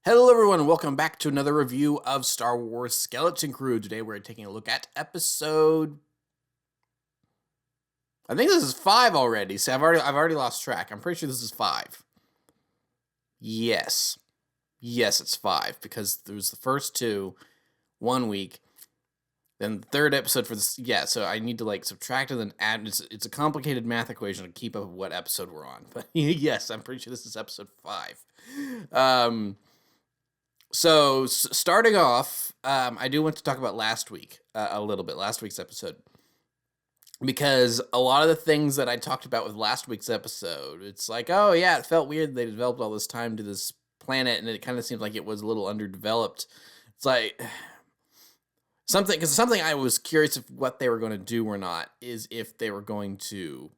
Hello, everyone. Welcome back to another review of Star Wars Skeleton Crew. Today, we're taking a look at episode. I think this is 5 already. So I've already lost track. I'm pretty sure this is 5. Yes, it's 5 because there was the first 2, 1 week, then the third episode for this. Yeah, so I need to subtract and then add. It's a complicated math equation to keep up with what episode we're on. But yes, I'm pretty sure this is episode 5. Um, So, starting off, I do want to talk about last week a little bit, last week's episode, because a lot of the things that I talked about with last week's episode, it's like, oh yeah, it felt weird they developed all this time to this planet, and it kind of seemed like it was a little underdeveloped. It's like something I was curious if what they were going to do or not is if they were going to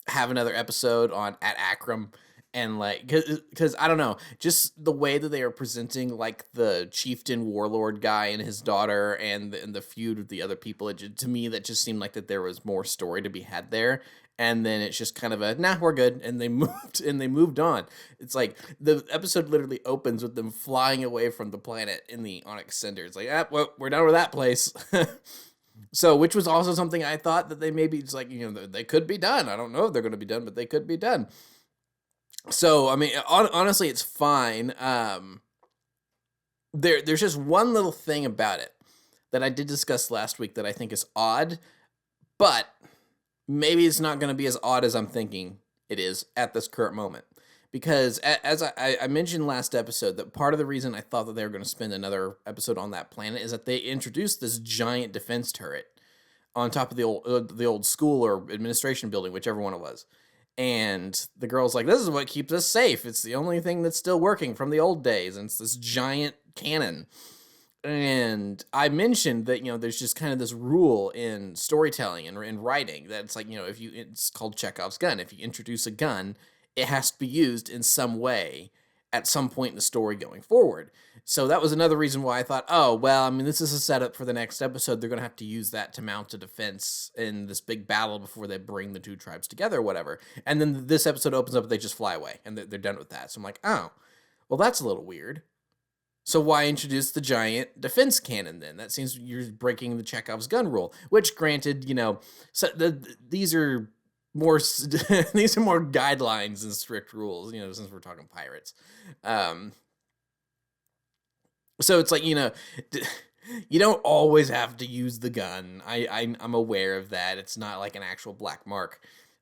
have another episode on at Akram, and because I don't know, just the way that they are presenting the chieftain warlord guy and his daughter and the feud with the other people, to me that just seemed like that there was more story to be had there. And then it's just kind of a nah, we're good, and they moved on. It's like the episode literally opens with them flying away from the planet in the Onyx Cinder. It's like, well, we're done with that place. So, which was also something I thought that they maybe just they could be done. I don't know if they're going to be done, but they could be done. So, I mean, honestly, it's fine. There's just one little thing about it that I did discuss last week that I think is odd, but maybe it's not going to be as odd as I'm thinking it is at this current moment. Because as I mentioned last episode, that part of the reason I thought that they were going to spend another episode on that planet is that they introduced this giant defense turret on top of the old school or administration building, whichever one it was. And the girl's like, this is what keeps us safe. It's the only thing that's still working from the old days. And it's this giant cannon. And I mentioned that, there's just kind of this rule in storytelling and in writing that it's like, it's called Chekhov's gun. If you introduce a gun, it has to be used in some way at some point in the story going forward. So that was another reason why I thought, oh, well, I mean, this is a setup for the next episode. They're going to have to use that to mount a defense in this big battle before they bring the two tribes together or whatever. And then this episode opens up and they just fly away and they're done with that. So I'm like, oh, well, that's a little weird. So why introduce the giant defense cannon then? That seems you're breaking the Chekhov's gun rule, which granted, these are more these are more guidelines and strict rules, since we're talking pirates. So it's like, you don't always have to use the gun. I'm aware of that. It's not like an actual black mark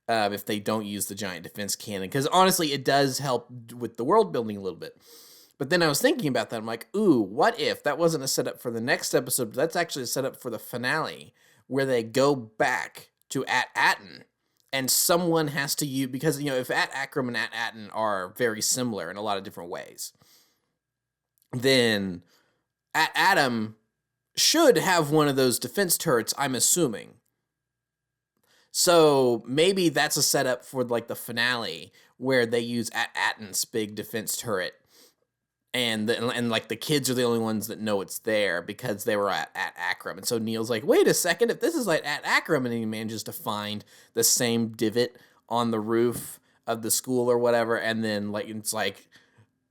if they don't use the giant defense cannon, because honestly, it does help with the world building a little bit. But then I was thinking about that. I'm like, ooh, what if that wasn't a setup for the next episode, but that's actually a setup for the finale, where they go back to At Aten, and someone has to use, because, if At Akram and At Aten are very similar in a lot of different ways, then At Atom should have one of those defense turrets, I'm assuming. So maybe that's a setup for the finale where they use At Aten's big defense turret, and the kids are the only ones that know it's there because they were at Akram. And so Neil's like, wait a second, if this is at Akram, and he manages to find the same divot on the roof of the school or whatever, and then it's like,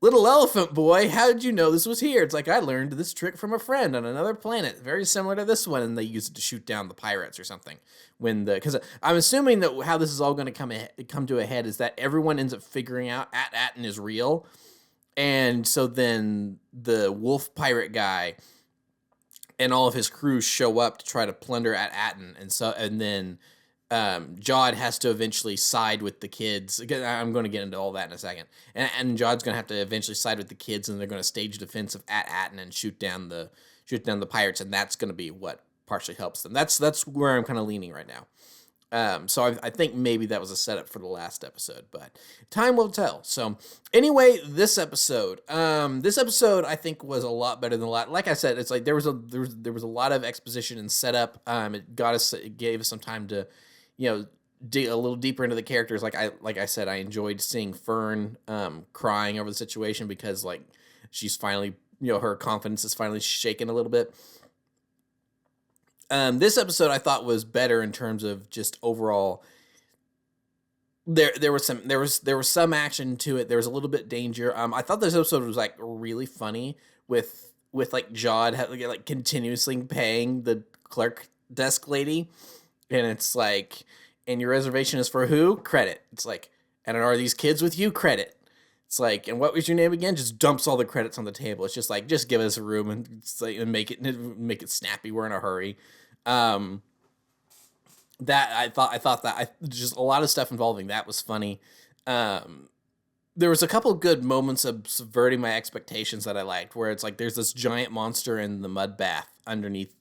little elephant boy, how did you know this was here? It's like, I learned this trick from a friend on another planet, very similar to this one, and they use it to shoot down the pirates or something. Because I'm assuming that how this is all going to come to a head is that everyone ends up figuring out At Aten is real, and so then the wolf pirate guy and all of his crew show up to try to plunder At Aten, and then Jod has to eventually side with the kids. I'm going to get into all that in a second. And Jod's going to have to eventually side with the kids, and they're going to stage defense of At Aten and shoot down the pirates, and that's going to be what partially helps them. That's where I'm kind of leaning right now. So I think maybe that was a setup for the last episode, but time will tell. So anyway, this episode I think was a lot better than a lot. Like I said, it's like there was a lot of exposition and setup. It gave us some time to, dig a little deeper into the characters. Like I said, I enjoyed seeing Fern crying over the situation because she's finally, her confidence is finally shaken a little bit. This episode I thought was better in terms of just overall There was some action to it. There was a little bit danger. I thought this episode was like really funny with like Jod like continuously paying the clerk desk lady, and it's like, and your reservation is for who? Credit. It's like, and are these kids with you? Credit. It's like, and what was your name again? Just dumps all the credits on the table. It's just like, just give us a room and it's like, and make it snappy. We're in a hurry. Um, that I thought that just a lot of stuff involving that was funny. Um, there was a couple good moments of subverting my expectations that I liked, where it's like there's this giant monster in the mud bath underneath,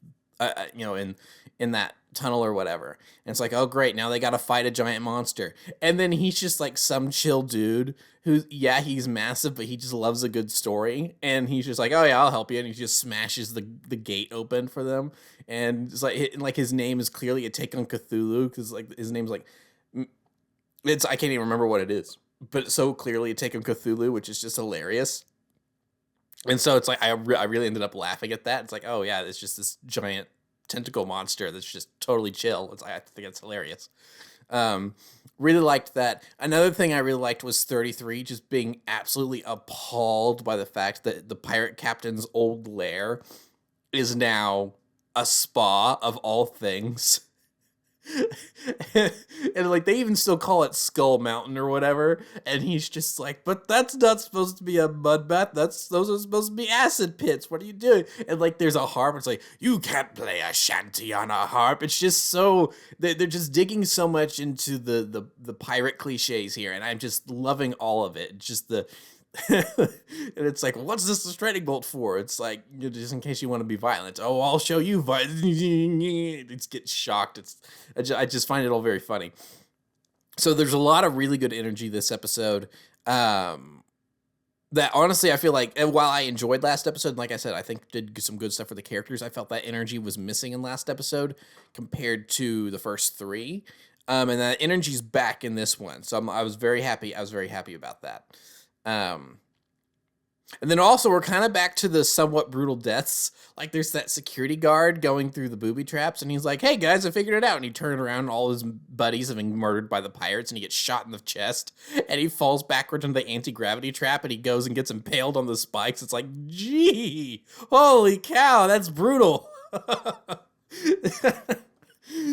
in that tunnel or whatever, and it's like, oh great, now they got to fight a giant monster, and then he's just like some chill dude who, yeah, he's massive, but he just loves a good story, and he's just like, oh yeah, I'll help you, and he just smashes the gate open for them, and it's like his name is clearly a take on Cthulhu because like his name's like, it's, I can't even remember what it is, but so clearly a take on Cthulhu, which is just hilarious. And so it's like I really ended up laughing at that. It's like, oh yeah, it's just this giant tentacle monster that's just totally chill. I think it's hilarious. Um, really liked that. Another thing I really liked was 33 just being absolutely appalled by the fact that the pirate captain's old lair is now a spa of all things. And like they even still call it Skull Mountain or whatever, and he's just like, but that's not supposed to be a mud bath, those are supposed to be acid pits, what are you doing? And like there's a harp, it's like, you can't play a shanty on a harp. It's just so they're just digging so much into the pirate cliches here, and I'm just loving all of it. Just the and it's like, what's this restraining bolt for? It's like, just in case you want to be violent. Oh, I'll show you violence. It gets shocked. I just find it all very funny. So there's a lot of really good energy this episode. That honestly, I feel like, and while I enjoyed last episode, like I said, I think did some good stuff for the characters, I felt that energy was missing in last episode compared to the first three. And that energy's back in this one. So I was very happy. I was very happy about that. And then also we're kind of back to the somewhat brutal deaths. Like there's that security guard going through the booby traps, and he's like, "Hey guys, I figured it out." And he turned around, and all his buddies have been murdered by the pirates, and he gets shot in the chest, and he falls backwards into the anti-gravity trap, and he goes and gets impaled on the spikes. It's like, gee, holy cow, that's brutal.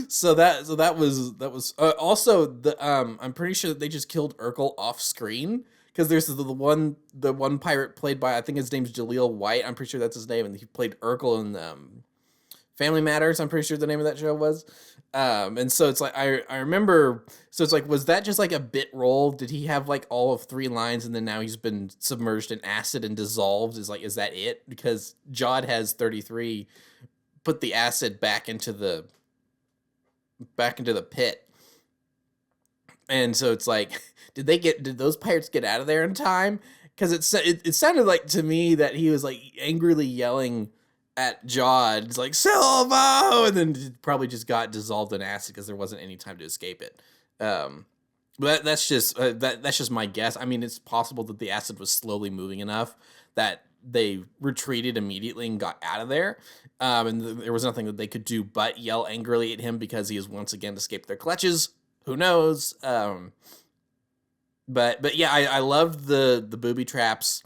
So that was also I'm pretty sure that they just killed Urkel off screen, because there's the one pirate played by, I think his name's Jaleel White. I'm pretty sure that's his name, and he played Urkel in Family Matters. I'm pretty sure the name of that show was. And so it's like I remember. So it's like, was that just like a bit role? Did he have like all of 3 lines, and then now he's been submerged in acid and dissolved? Is that it? Because Jod has 33 put the acid back into the pit. And so it's like, did those pirates get out of there in time? Because it sounded like to me that he was like angrily yelling at Jod. It's like, Silvo! And then probably just got dissolved in acid because there wasn't any time to escape it. But that's just my guess. I mean, it's possible that the acid was slowly moving enough that they retreated immediately and got out of there. And there was nothing that they could do but yell angrily at him because he has once again escaped their clutches. Who knows? But yeah, I loved the booby traps,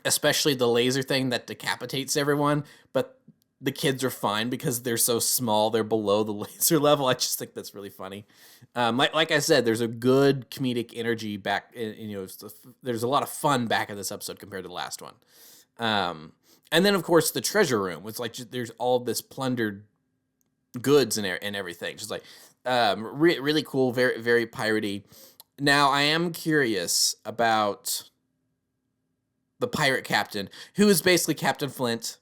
especially the laser thing that decapitates everyone. But the kids are fine because they're so small; they're below the laser level. I just think that's really funny. Like I said, there's a good comedic energy back. There's a lot of fun back in this episode compared to the last one. And then of course the treasure room. It's like there's all this plundered goods and everything. Just like really cool, very very piratey. Now I am curious about the pirate captain, who is basically Captain Flint.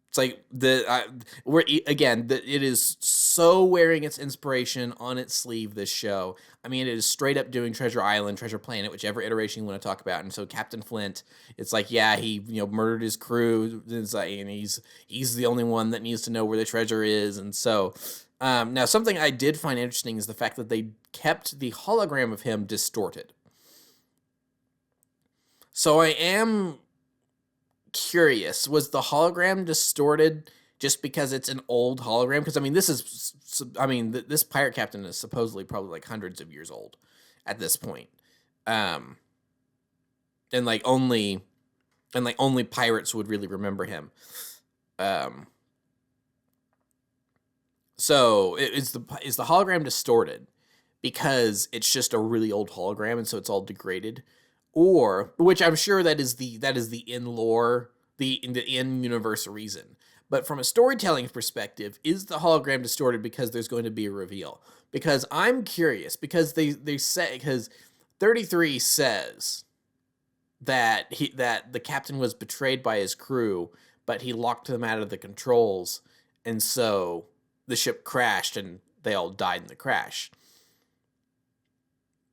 It's like it is so wearing its inspiration on its sleeve, this show. I mean, it is straight up doing Treasure Island, Treasure Planet, whichever iteration you want to talk about. And so Captain Flint, it's like, yeah, he murdered his crew, and he's the only one that needs to know where the treasure is. And so now something I did find interesting is the fact that they kept the hologram of him distorted. So I am curious, was the hologram distorted just because it's an old hologram? Because I mean, this pirate captain is supposedly probably like hundreds of years old. at this point. Um, and like only pirates would really remember him. Um, so is the hologram distorted because it's just a really old hologram and so it's all degraded, or which I'm sure that is the in lore, the in universe reason. But from a storytelling perspective, is the hologram distorted because there's going to be a reveal? Because I'm curious, because they say, because 33 says that the captain was betrayed by his crew, but he locked them out of the controls, and so the ship crashed and they all died in the crash.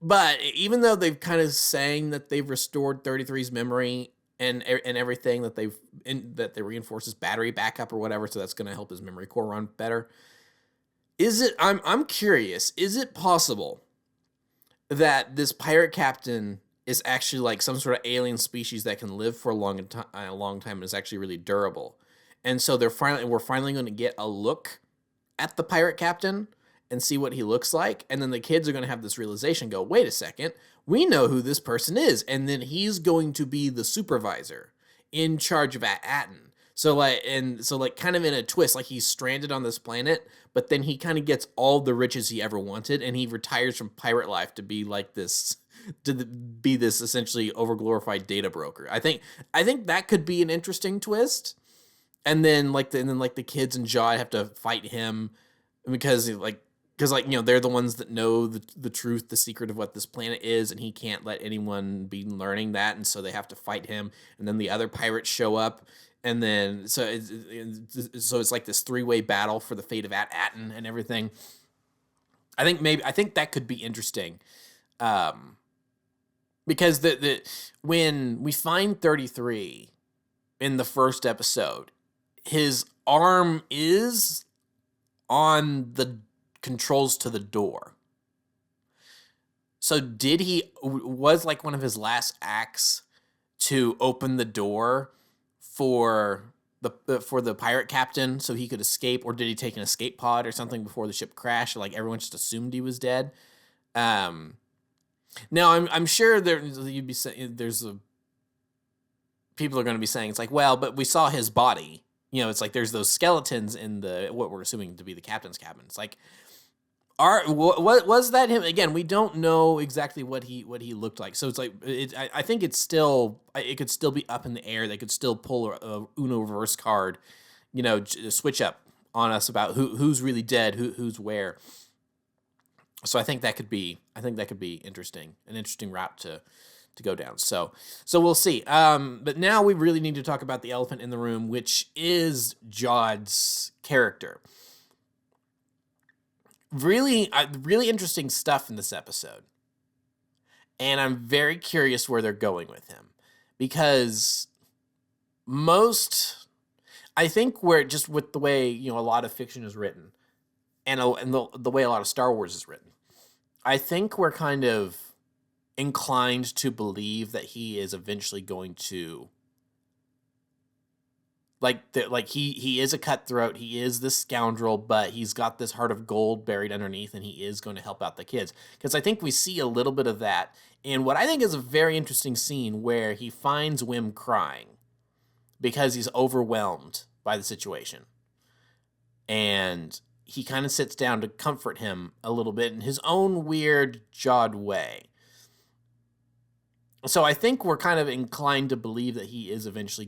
But even though they've kind of saying that they've restored 33's memory and everything, that they reinforce his battery backup or whatever, so that's going to help his memory core run better. Is it? I'm curious. Is it possible that this pirate captain is actually like some sort of alien species that can live for a long time and is actually really durable, and so we're finally going to get a look at the pirate captain and see what he looks like, and then the kids are going to have this realization, go, wait a second, we know who this person is, and then he's going to be the supervisor in charge of Atten. So kind of in a twist, like he's stranded on this planet, but then he kind of gets all the riches he ever wanted, and he retires from pirate life to be like this, be this essentially overglorified data broker. I think that could be an interesting twist. And then the kids and Jod have to fight him because they're the ones that know the truth, the secret of what this planet is, and he can't let anyone be learning that, and so they have to fight him. And then the other pirates show up, and then so it's like this 3-way battle for the fate of Atten and everything. I think that could be interesting, because when we find 33 in the first episode, his arm is on the controls to the door. So was like one of his last acts to open the door for the pirate captain so he could escape, or did he take an escape pod or something before the ship crashed? Like everyone just assumed he was dead. Now I'm sure people are going to be saying, it's like, well, but we saw his body. It's like there's those skeletons in what we're assuming to be the captain's cabin. It's like, what was that him? Again, we don't know exactly what he looked like. So it's like, I think it could still be up in the air. They could still pull a Uno reverse card, switch up on us about who's really dead, who's where. So I think that could be interesting, an interesting route to go down. So we'll see. But now we really need to talk about the elephant in the room, which is Jod's character. Really, really interesting stuff in this episode. And I'm very curious where they're going with him, because I think with the way, a lot of fiction is written and the way a lot of Star Wars is written, I think we're kind of inclined to believe that he is eventually going to he is a cutthroat, he is this scoundrel, but he's got this heart of gold buried underneath, and he is going to help out the kids. Because I think we see a little bit of that in what I think is a very interesting scene where he finds Wim crying because he's overwhelmed by the situation. And he kind of sits down to comfort him a little bit in his own weird Jod way. So I think we're kind of inclined to believe that he is eventually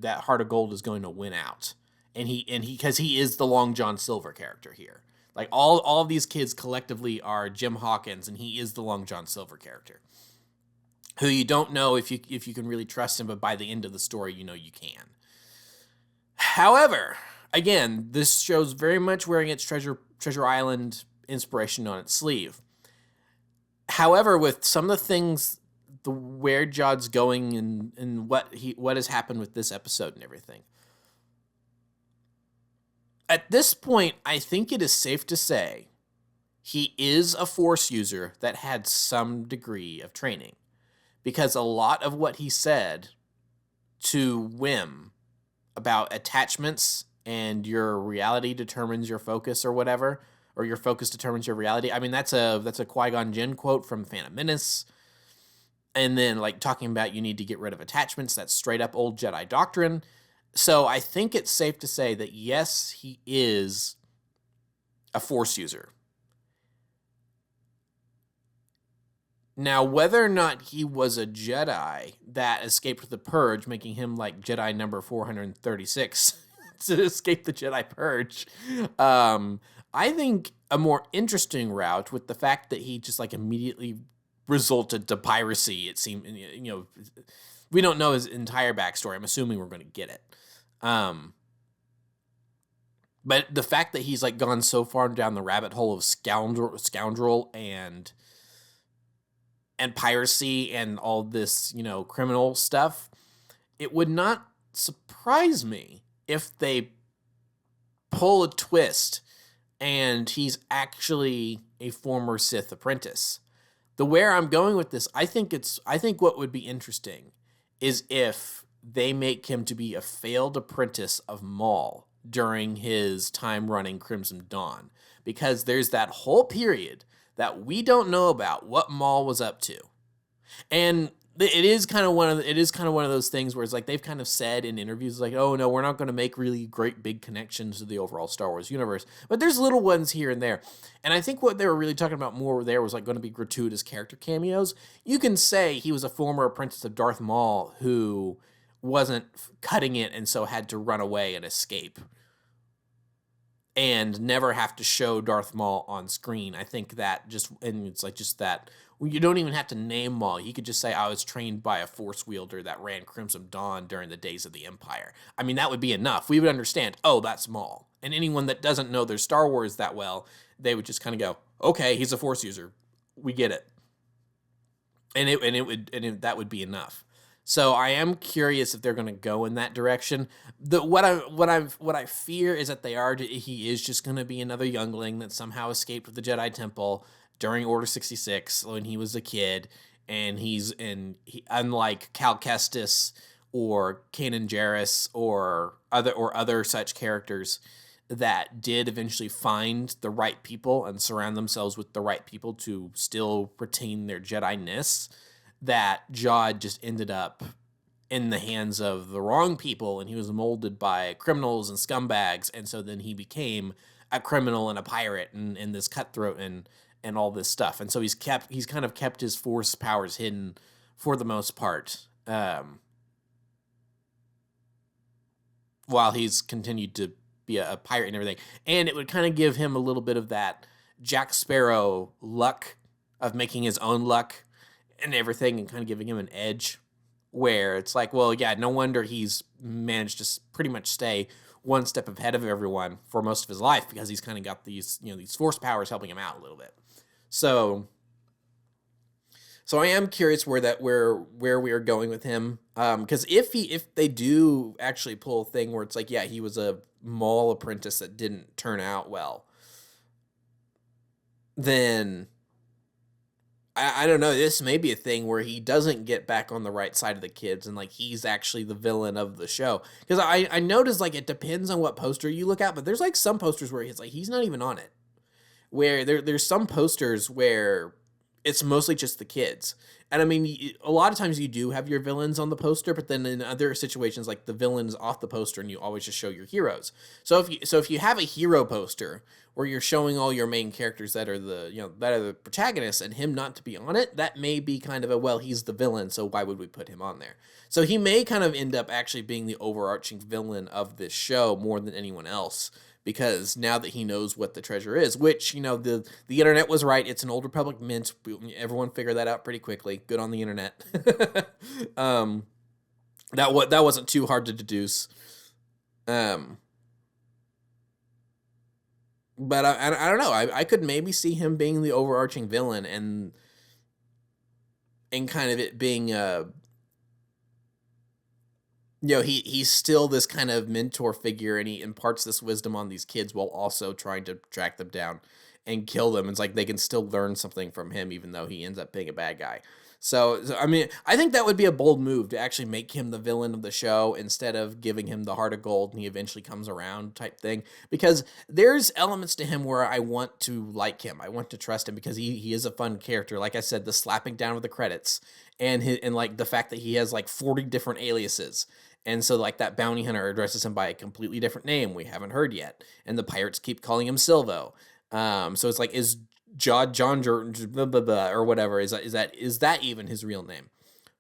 that Heart of Gold is going to win out. And because he is the Long John Silver character here. Like all of these kids collectively are Jim Hawkins, and he is the Long John Silver character, who you don't know if you can really trust him, but by the end of the story, you can. However, again, this show's very much wearing its Treasure Island inspiration on its sleeve. However, with some of the things, where Jod's going and what has happened with this episode and everything, at this point, I think it is safe to say he is a Force user that had some degree of training, because a lot of what he said to Wim about attachments and your reality determines your focus or whatever, or your focus determines your reality. I mean, that's a Qui-Gon Jinn quote from Phantom Menace. And then, like, talking about you need to get rid of attachments, that's straight up old Jedi doctrine. So I think it's safe to say that, yes, he is a Force user. Now, whether or not he was a Jedi that escaped the Purge, making him like Jedi number 436 to escape the Jedi Purge, I think a more interesting route, with the fact that he just like immediately resulted to piracy, it seemed, we don't know his entire backstory. I'm assuming we're going to get it. But the fact that he's like gone so far down the rabbit hole of scoundrel and piracy and all this, criminal stuff, it would not surprise me if they pull a twist and he's actually a former Sith apprentice. Where I'm going with this, I think what would be interesting is if they make him to be a failed apprentice of Maul during his time running Crimson Dawn, because there's that whole period that we don't know about what Maul was up to. And it is kind of one of those things where it's like they've kind of said in interviews like, oh no, we're not going to make really great big connections to the overall Star Wars universe, but there's little ones here and there. And I think what they were really talking about more there was like going to be gratuitous character cameos. You can say he was a former apprentice of Darth Maul who wasn't cutting it and so had to run away and escape and never have to show Darth Maul on screen. I think that it's that you don't even have to name Maul. He could just say, I was trained by a Force wielder that ran Crimson Dawn during the days of the Empire. I mean, that would be enough. We would understand, oh, that's Maul. And anyone that doesn't know their Star Wars that well, they would just kind of go, okay, he's a Force user. We get it. And that would be enough. So I am curious if they're going to go in that direction. What I fear is that he is just going to be another youngling that somehow escaped the Jedi Temple during Order 66 when he was a kid, and he, unlike Cal Kestis or Kanan Jarrus or other such characters that did eventually find the right people and surround themselves with the right people to still retain their Jedi-ness, that Jod just ended up in the hands of the wrong people, and he was molded by criminals and scumbags, and so then he became a criminal and a pirate and this cutthroat and all this stuff. And so he's kind of kept his Force powers hidden for the most part, while he's continued to be a pirate and everything. And it would kind of give him a little bit of that Jack Sparrow luck of making his own luck and everything, and kind of giving him an edge where it's like, well, yeah, no wonder he's managed to pretty much stay one step ahead of everyone for most of his life, because he's kind of got these Force powers helping him out a little bit. So I am curious where we are going with him. Because if they do actually pull a thing where it's like, yeah, he was a Maul apprentice that didn't turn out well, then I don't know, this may be a thing where he doesn't get back on the right side of the kids, and like he's actually the villain of the show. Because I noticed, like, it depends on what poster you look at, but there's like some posters where he's not even on it. Where there's some posters where it's mostly just the kids. And I mean, a lot of times you do have your villains on the poster, but then in other situations, like, the villain's off the poster and you always just show your heroes. So if you have a hero poster where you're showing all your main characters that are the protagonists, and him not to be on it, that may be kind of well, he's the villain, so why would we put him on there? So he may kind of end up actually being the overarching villain of this show more than anyone else, because now that he knows what the treasure is, which, the internet was right, it's an Old Republic mint. Everyone figured that out pretty quickly. Good on the internet. That wasn't too hard to deduce. But I don't know. I could maybe see him being the overarching villain, and kind of it being he's still this kind of mentor figure, and he imparts this wisdom on these kids while also trying to track them down and kill them. It's like they can still learn something from him, even though he ends up being a bad guy. I mean, I think that would be a bold move to actually make him the villain of the show instead of giving him the heart of gold and he eventually comes around type thing. Because there's elements to him where I want to like him, I want to trust him because he is a fun character. Like I said, the slapping down of the credits and like the fact that he has like 40 different aliases. And so, like, that bounty hunter addresses him by a completely different name we haven't heard yet, and the pirates keep calling him Silvo. So it's like, is John blah, blah, blah, or whatever, is that even his real name?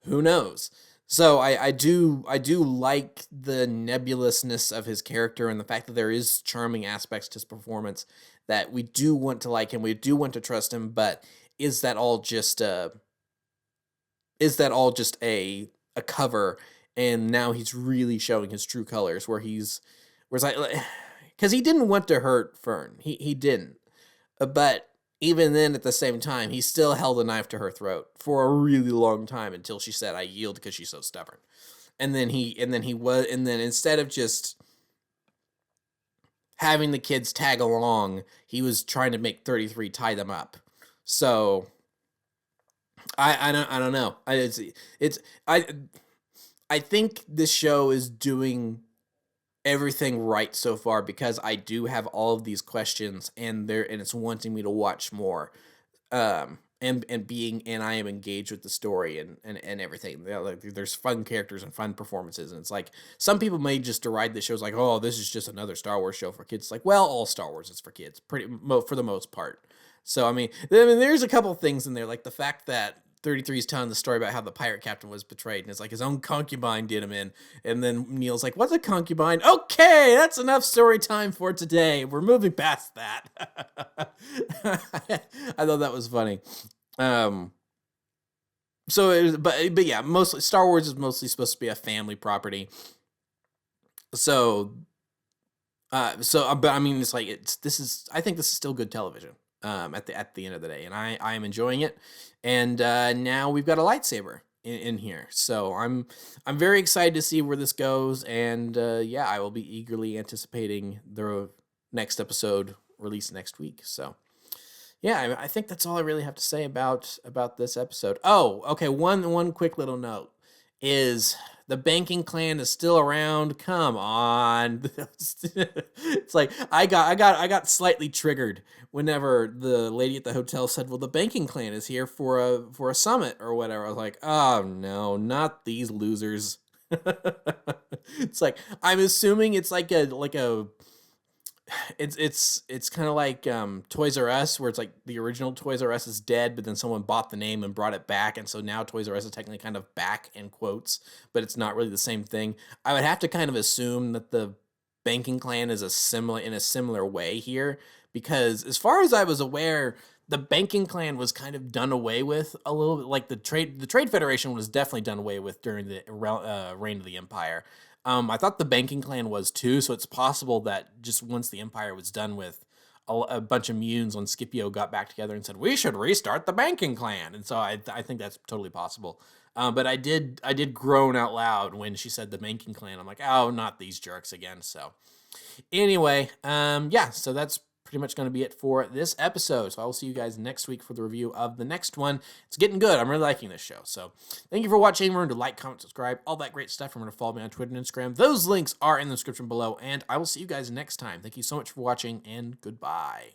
Who knows? So I do like the nebulousness of his character and the fact that there is charming aspects to his performance that we do want to like him, we do want to trust him, but is that all just a cover? And now he's really showing his true colors, where it's like, because he didn't want to hurt Fern, he didn't, but even then, at the same time, he still held a knife to her throat for a really long time until she said, "I yield," because she's so stubborn. And then instead of just having the kids tag along, he was trying to make 33 tie them up. So I don't know. I think this show is doing everything right so far because I do have all of these questions and it's wanting me to watch more. And I am engaged with the story and everything. Like, there's fun characters and fun performances, and it's like some people may just deride the show as like, oh, this is just another Star Wars show for kids. It's like, well, all Star Wars is for kids, for the most part. So I mean, there's a couple things in there, like the fact that 33 is telling the story about how the pirate captain was betrayed, and it's like his own concubine did him in. And then Neil's like, "What's a concubine?" Okay, that's enough story time for today. We're moving past that. I thought that was funny. So it was, but yeah, mostly Star Wars is mostly supposed to be a family property. So, but I mean, it's like I think this is still good television. At the end of the day, and I am enjoying it. And now we've got a lightsaber in here, so I'm very excited to see where this goes. And yeah, I will be eagerly anticipating the next episode release next week. So yeah, I think that's all I really have to say about this episode. Oh, okay. One quick little note is the banking clan is still around. Come on. It's like I got slightly triggered whenever the lady at the hotel said, "Well, the banking clan is here for a summit or whatever." I was like, "Oh no, not these losers." It's like, I'm assuming it's like a it's kind of like Toys R Us, where it's like the original Toys R Us is dead, but then someone bought the name and brought it back, and so now Toys R Us is technically kind of back in quotes, but it's not really the same thing. I would have to kind of assume that the banking clan is in a similar way here, because as far as I was aware, the banking clan was kind of done away with a little bit. Like the trade federation was definitely done away with during the reign of the Empire. I thought the banking clan was too, so it's possible that just once the Empire was done with, a bunch of Munes on Scipio got back together and said, "We should restart the banking clan." And so I think that's totally possible. But I did groan out loud when she said the banking clan. I'm like, oh, not these jerks again. So anyway, yeah, so that's pretty much going to be it for this episode. So I will see you guys next week for the review of the next one. It's getting good. I'm really liking this show. So thank you for watching. Remember to like, comment, subscribe, all that great stuff. Remember to follow me on Twitter and Instagram. Those links are in the description below, and I will see you guys next time. Thank you so much for watching, and goodbye.